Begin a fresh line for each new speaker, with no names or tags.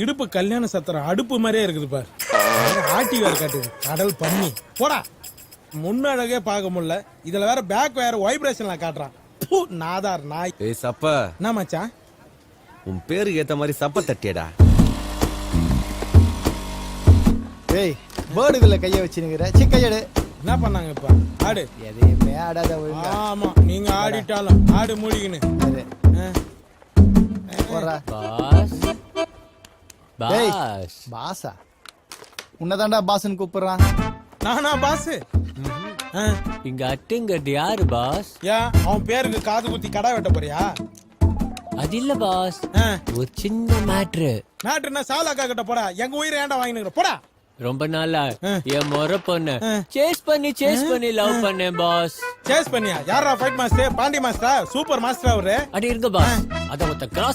இடுப்பு கல்யாண சத்திரம் அடுப்பு மாதிரியே இருக்குது பாரு. ஆட்டி வேற காட்டுது கடல் பண்ணி போடா. முன்னழகே பார்க்க முடியல, இதுல வேற பேக் வேற வைப்ரேஷன்ல காட்டுறான். நாதார் நாய்.
ஏய் சப்ப,
என்ன மச்சான்
உன் பேருக்கு ஏத்த மாதிரி சப்ப தட்டியடா.
ஏய் பேர்டுக்குள்ள கைய வச்சுனுங்கிற கையடு.
என்ன பண்ணாங்க இப்ப? ஆடு
எதையுமே ஆடாத ஒழுங்கா.
ஆமா, நீங்க ஆடிட்டாலும் ஆடு மூடிக்கின்னு.
போடுறா.
பாஸ்
டேய்,
பாஸ்
பாஸா? உன்னதாண்டா பாஸ்ன்னு கூப்பிடுறான்.
நானா பாஸ்?
இங்க அட்டுங்கிறது யாரு பாஸ்?
ஏன் அவன் பேருக்கு காது குத்தி கடை வெட்ட போறியா?
அது இல்ல பாஸ், ஒரு சின்ன மேட்ரு.
நாட்டுன்னா சாலாக்கா கிட்ட போடா. எங்க உயிரை ஏன்டா வாங்கினுங்கிற போடா.
ரொம்ப நாளா என் முறை பொண்ணு சேஸ் பண்ணி லவ் பண்ணேன் பாஸ்.
சேஸ் பண்ணியா? யாரா ஃபைட் மாஸ்டர்? பாண்டி மாஸ்டரா? சூப்பர் மாஸ்டர் அவரு.
அடி இருங்க பாஸ், அத ஒருத்த கிராஸ்